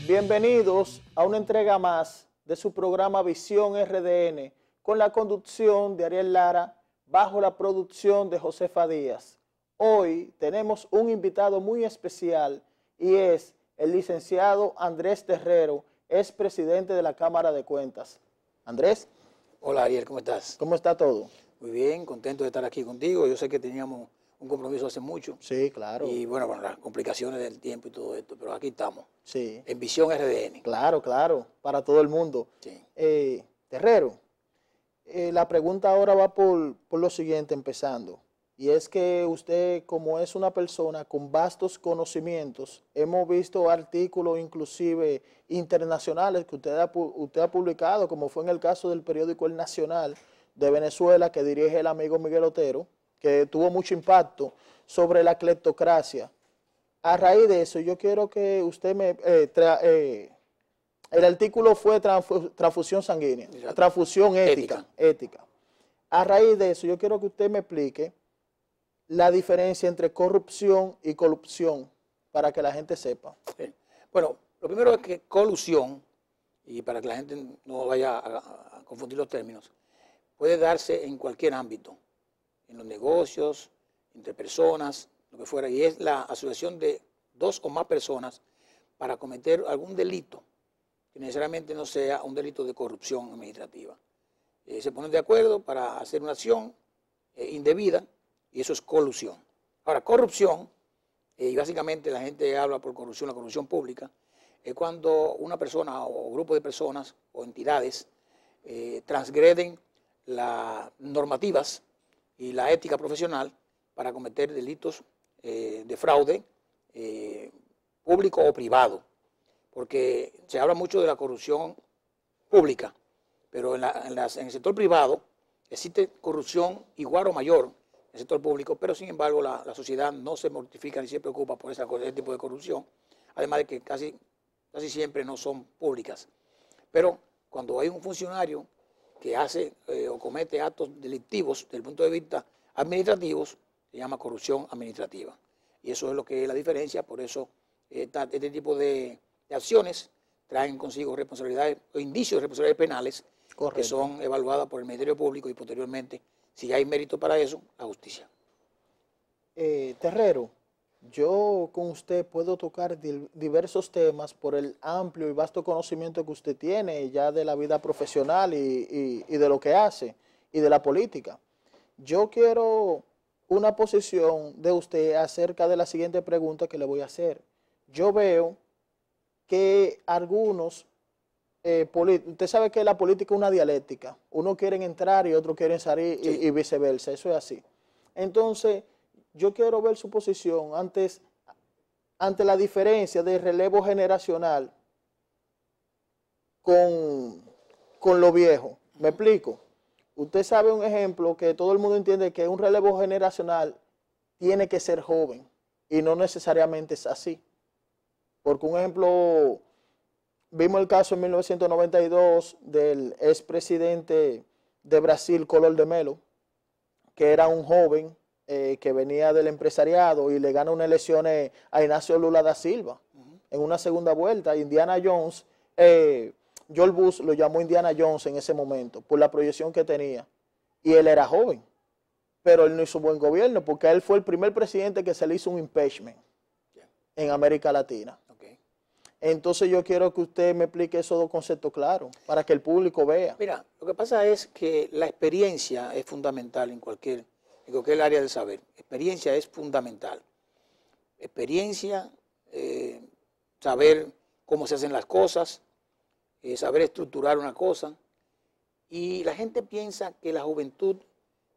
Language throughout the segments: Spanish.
Bienvenidos a una entrega más de su programa Visión RDN con la conducción de Ariel Lara bajo la producción de Josefa Díaz. Hoy tenemos un invitado muy especial y es el licenciado Andrés Terrero, es presidente de la Cámara de Cuentas. Andrés. Hola Ariel, ¿cómo estás? ¿Cómo está todo? Muy bien, contento de estar aquí contigo. Yo sé que teníamos un compromiso hace mucho. Sí, claro. Y bueno, con las complicaciones del tiempo y todo esto, pero aquí estamos. Sí. En Visión RDN. Claro, claro, para todo el mundo. Sí. Terrero, la pregunta ahora va por lo siguiente, empezando. Y es que usted, como es una persona con vastos conocimientos, hemos visto artículos inclusive internacionales que usted ha publicado, como fue en el caso del periódico El Nacional de Venezuela, que dirige el amigo Miguel Otero, que tuvo mucho impacto sobre la cleptocracia. A raíz de eso, yo quiero que usted me... el artículo fue transfusión sanguínea, transfusión ética. A raíz de eso, yo quiero que usted me explique la diferencia entre corrupción y colusión, para que la gente sepa. Sí. Bueno, lo primero es que colusión, y para que la gente no vaya a confundir los términos, puede darse en cualquier ámbito, en los negocios, entre personas, lo que fuera, y es la asociación de dos o más personas para cometer algún delito, que necesariamente no sea un delito de corrupción administrativa. Se ponen de acuerdo para hacer una acción indebida, y eso es colusión. Ahora, corrupción, y básicamente la gente habla por corrupción, la corrupción pública, es cuando una persona o grupo de personas o entidades transgreden las normativas y la ética profesional para cometer delitos de fraude público o privado. Porque se habla mucho de la corrupción pública, pero en el sector privado existe corrupción igual o mayor en el sector público, pero sin embargo la sociedad no se mortifica ni se preocupa por ese tipo de corrupción, además de que casi siempre no son públicas. Pero cuando hay un funcionario que hace o comete actos delictivos desde el punto de vista administrativos, se llama corrupción administrativa. Y eso es lo que es la diferencia, por eso este tipo de acciones traen consigo responsabilidades o indicios de responsabilidades penales. Correcto. Que son evaluadas por el Ministerio Público y posteriormente, si hay mérito para eso, la justicia. Terrero, yo con usted puedo tocar diversos temas por el amplio y vasto conocimiento que usted tiene ya de la vida profesional y de lo que hace y de la política. Yo quiero una posición de usted acerca de la siguiente pregunta que le voy a hacer. Yo veo que algunos, usted sabe que la política es una dialéctica, unos quieren entrar y otros quieren salir, sí, y viceversa, eso es así. Entonces, yo quiero ver su posición ante la diferencia de relevo generacional con lo viejo. ¿Me explico? Usted sabe un ejemplo que todo el mundo entiende que un relevo generacional tiene que ser joven y no necesariamente es así. Porque un ejemplo, vimos el caso en 1992 del expresidente de Brasil, Collor de Mello, que era un joven que venía del empresariado y le gana unas elecciones a Inácio Lula da Silva en una segunda vuelta. Indiana Jones, George Bush lo llamó Indiana Jones en ese momento por la proyección que tenía. Y él era joven, pero él no hizo buen gobierno porque él fue el primer presidente que se le hizo un impeachment en América Latina. Entonces yo quiero que usted me explique esos dos conceptos claros para que el público vea. Mira, lo que pasa es que la experiencia es fundamental en cualquier área del saber. Experiencia es fundamental. Experiencia, saber cómo se hacen las cosas, saber estructurar una cosa. Y la gente piensa que la juventud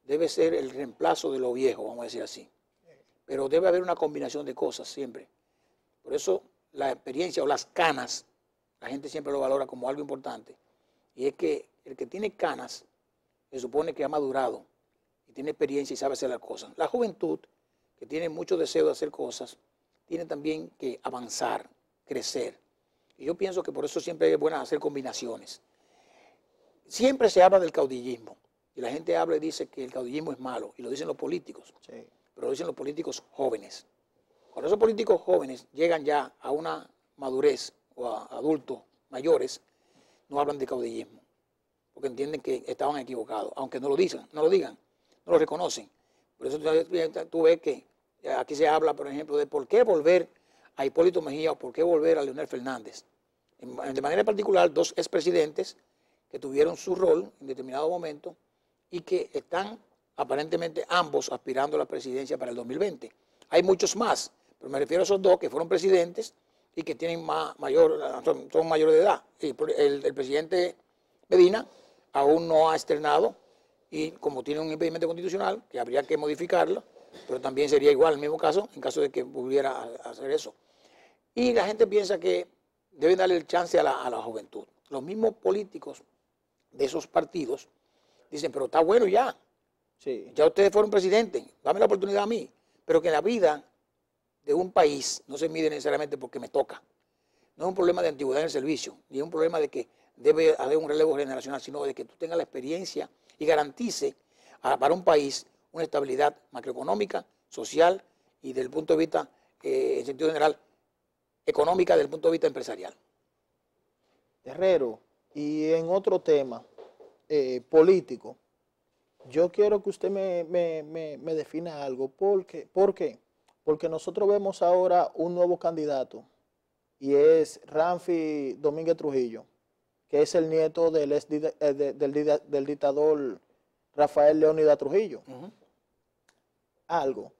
debe ser el reemplazo de lo viejo, vamos a decir así. Pero debe haber una combinación de cosas siempre. Por eso la experiencia o las canas, la gente siempre lo valora como algo importante. Y es que el que tiene canas se supone que ha madurado y tiene experiencia y sabe hacer las cosas. La juventud, que tiene mucho deseo de hacer cosas, tiene también que avanzar, crecer. Y yo pienso que por eso siempre es bueno hacer combinaciones. Siempre se habla del caudillismo y la gente habla y dice que el caudillismo es malo, y lo dicen los políticos, sí, pero lo dicen los políticos jóvenes. Cuando esos políticos jóvenes llegan ya a una madurez o a adultos mayores, no hablan de caudillismo, porque entienden que estaban equivocados, aunque no lo digan, no lo reconocen. Por eso tú ves que aquí se habla, por ejemplo, de por qué volver a Hipólito Mejía o por qué volver a Leonel Fernández. De manera particular, dos expresidentes que tuvieron su rol en determinado momento y que están aparentemente ambos aspirando a la presidencia para el 2020. Hay muchos más, pero me refiero a esos dos que fueron presidentes y que tienen son mayores de edad. El presidente Medina aún no ha externado, y como tiene un impedimento constitucional que habría que modificarlo, pero también sería igual el mismo caso en caso de que volviera a hacer eso. Y la gente piensa que deben darle el chance a la juventud. Los mismos políticos de esos partidos dicen, pero está bueno ya. Sí. Ya ustedes fueron presidentes, dame la oportunidad a mí. Pero que la vida de un país no se mide necesariamente porque me toca. No es un problema de antigüedad en el servicio, ni es un problema de que debe haber un relevo generacional, sino de que tú tengas la experiencia y garantice para un país una estabilidad macroeconómica, social y desde el punto de vista, en sentido general, económica, desde el punto de vista empresarial. Herrero, y en otro tema político, yo quiero que usted me defina algo. ¿Por qué? Porque nosotros vemos ahora un nuevo candidato y es Ramfi Domínguez Trujillo, que es el nieto del dictador Rafael Leónidas Trujillo. Algo.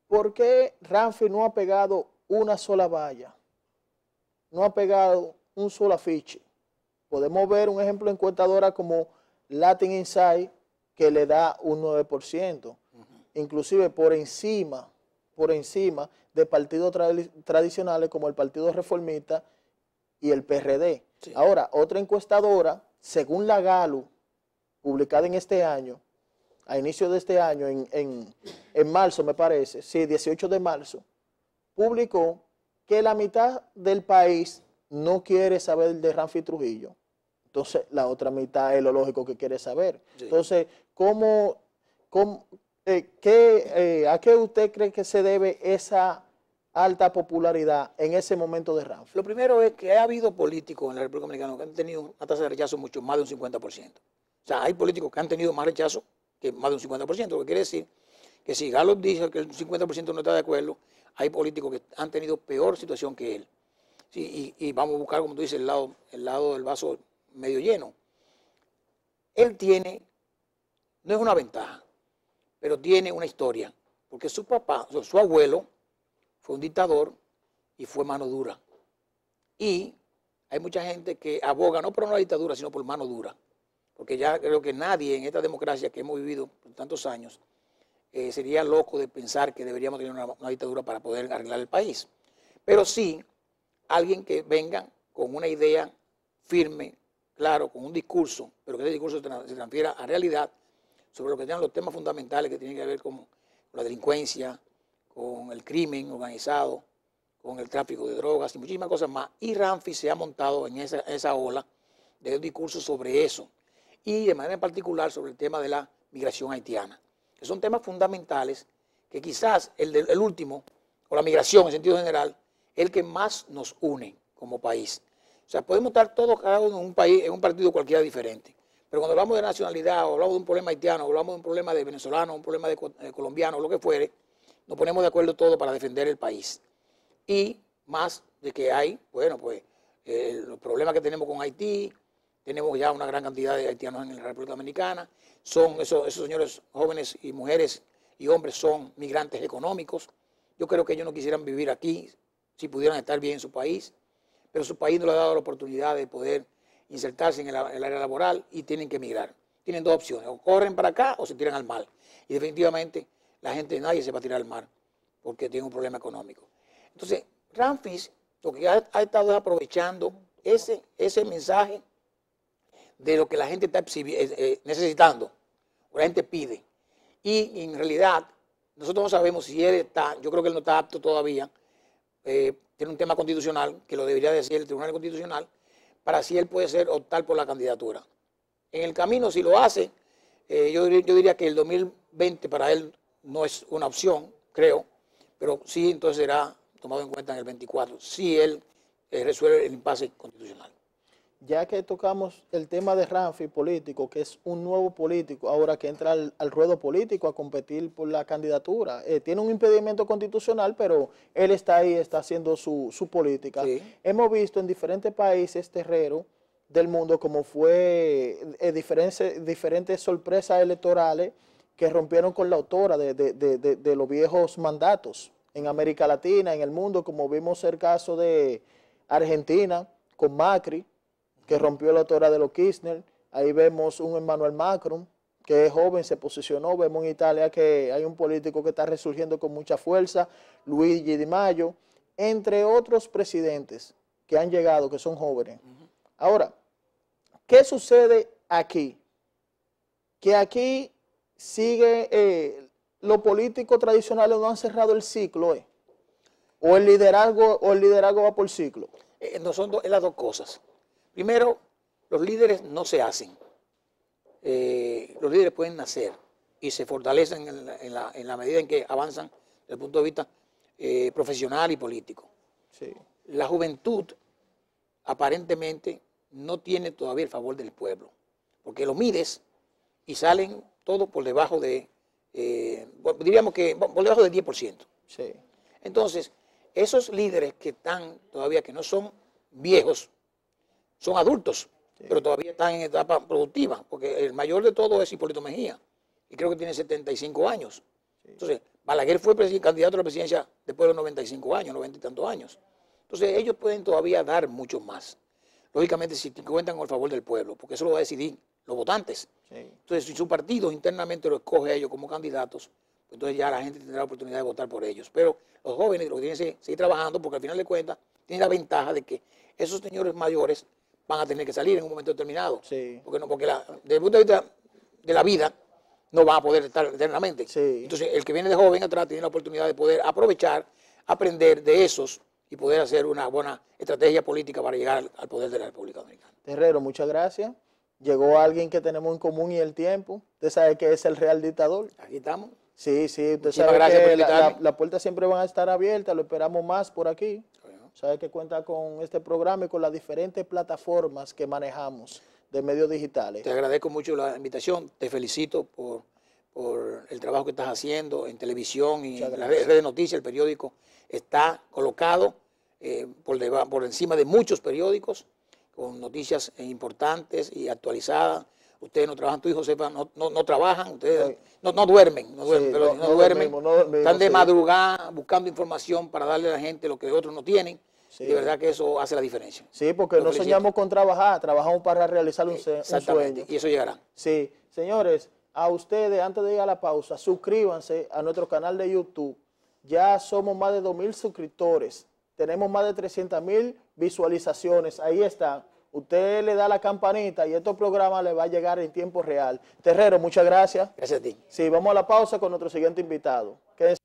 ¿Por qué Ramfi no ha pegado una sola valla? No ha pegado un solo afiche. Podemos ver un ejemplo encuestadora como Latin Insight, que le da un 9%, inclusive por encima de partidos tradicionales como el Partido Reformista y el PRD. Sí. Ahora, otra encuestadora, según la Gallup, publicada en este año, a inicio de este año, en marzo me parece, sí, 18 de marzo, publicó que la mitad del país no quiere saber de Ramfi Trujillo. Entonces, la otra mitad es lo lógico que quiere saber. Sí. Entonces, ¿a qué usted cree que se debe esa alta popularidad en ese momento de Ramfi? Lo primero es que ha habido políticos en la República Dominicana que han tenido una tasa de rechazo mucho más de un 50%. O sea, hay políticos que han tenido más rechazo que más de un 50%, lo que quiere decir que si Gallup dice que el 50% no está de acuerdo, hay políticos que han tenido peor situación que él. Sí, y vamos a buscar, como tú dices, el lado del vaso medio lleno. Él tiene, no es una ventaja, pero tiene una historia, porque su papá, su abuelo, fue un dictador y fue mano dura. Y hay mucha gente que aboga no por una dictadura, sino por mano dura. Porque ya creo que nadie en esta democracia que hemos vivido por tantos años sería loco de pensar que deberíamos tener una dictadura para poder arreglar el país. Pero sí, alguien que venga con una idea firme, claro, con un discurso, pero que ese discurso se transfiera a realidad sobre lo que sean los temas fundamentales que tienen que ver con la delincuencia, con el crimen organizado, con el tráfico de drogas y muchísimas cosas más. Y Ramfi se ha montado en esa ola de un discurso sobre eso y de manera particular sobre el tema de la migración haitiana, que son temas fundamentales que quizás el último, o la migración en sentido general, es el que más nos une como país. O sea, podemos estar todos cada uno en un país, en un partido cualquiera diferente, pero cuando hablamos de nacionalidad, o hablamos de un problema haitiano, o hablamos de un problema de venezolano, un problema de colombiano, lo que fuere, nos ponemos de acuerdo todos para defender el país. Y más de que hay, bueno, pues los problemas que tenemos con Haití, tenemos ya una gran cantidad de haitianos en la República Dominicana, son esos señores jóvenes y mujeres y hombres son migrantes económicos. Yo creo que ellos no quisieran vivir aquí si pudieran estar bien en su país, pero su país no les ha dado la oportunidad de poder insertarse en el área laboral y tienen que emigrar. Tienen dos opciones, o corren para acá o se tiran al mar. Y definitivamente nadie se va a tirar al mar porque tiene un problema económico. Entonces, Ramfi lo que ha estado aprovechando ese mensaje de lo que la gente está necesitando, o la gente pide. Y en realidad, nosotros no sabemos si él está, yo creo que él no está apto todavía, tiene un tema constitucional, que lo debería decir el Tribunal Constitucional, para si él puede optar por la candidatura. En el camino, si lo hace, yo diría que el 2020 para él no es una opción, creo, pero sí entonces será tomado en cuenta en el 24, si él resuelve el impasse constitucional. Ya que tocamos el tema de Ramfi político, que es un nuevo político, ahora que entra al ruedo político a competir por la candidatura, tiene un impedimento constitucional, pero él está ahí, está haciendo su política. Sí. Hemos visto en diferentes países terreros del mundo como fue diferentes sorpresas electorales que rompieron con la autora de los viejos mandatos en América Latina, en el mundo, como vimos el caso de Argentina con Macri, que rompió la autora de los Kirchner. Ahí vemos un Emmanuel Macron, que es joven, se posicionó. Vemos en Italia que hay un político que está resurgiendo con mucha fuerza, Luigi Di Maio, entre otros presidentes que han llegado, que son jóvenes. Ahora, ¿qué sucede aquí? Que aquí sigue, los políticos tradicionales no han cerrado el ciclo, o el liderazgo va por ciclo. No son las dos cosas. Primero, los líderes no se hacen. Los líderes pueden nacer y se fortalecen en la medida en que avanzan desde el punto de vista profesional y político. Sí. La juventud aparentemente no tiene todavía el favor del pueblo, porque lo mides y salen todos por debajo diríamos que por debajo del 10%. Sí. Entonces, esos líderes que están todavía, que no son viejos, son adultos, sí, pero todavía están en etapa productiva, porque el mayor de todos es Hipólito Mejía, y creo que tiene 75 años. Sí. Entonces, Balaguer fue candidato a la presidencia después de los 95 años, 90 y tantos años. Entonces, ellos pueden todavía dar mucho más. Lógicamente, si cuentan con el favor del pueblo, porque eso lo va a decidir los votantes. Sí. Entonces, si su partido internamente lo escoge a ellos como candidatos, pues entonces ya la gente tendrá la oportunidad de votar por ellos. Pero los jóvenes lo que tienen que seguir trabajando, porque al final de cuentas tienen la ventaja de que esos señores mayores van a tener que salir en un momento determinado. Sí. Porque desde el punto de vista de la vida, no van a poder estar eternamente. Sí. Entonces, el que viene de joven atrás tiene la oportunidad de poder aprovechar, aprender de esos y poder hacer una buena estrategia política para llegar al poder de la República Dominicana. Terrero, muchas gracias. Llegó alguien que tenemos en común y el tiempo. Usted sabe que es el real dictador. Aquí estamos. Sí, sí. Usted sabe que las puertas siempre van a estar abiertas. Lo esperamos más por aquí. Sabe que cuenta con este programa y con las diferentes plataformas que manejamos de medios digitales. Te agradezco mucho la invitación. Te felicito por el trabajo que estás haciendo en televisión y en las redes de noticias. El periódico está colocado por encima de muchos periódicos con noticias importantes y actualizadas. Ustedes no trabajan, tú y Josefa no trabajan, ustedes no duermen, pero no duermen. Están de madrugada buscando información para darle a la gente lo que otros no tienen. Sí. De verdad que eso hace la diferencia. Sí, porque no soñamos con trabajar, trabajamos para realizar un sueño. Y eso llegará. Sí, señores, a ustedes, antes de ir a la pausa, suscríbanse a nuestro canal de YouTube. Ya somos más de 2,000 suscriptores. Tenemos más de 300,000 visualizaciones. Ahí está. Usted le da la campanita y estos programas le va a llegar en tiempo real. Terrero, muchas gracias. Gracias a ti. Sí, vamos a la pausa con nuestro siguiente invitado. Quédense.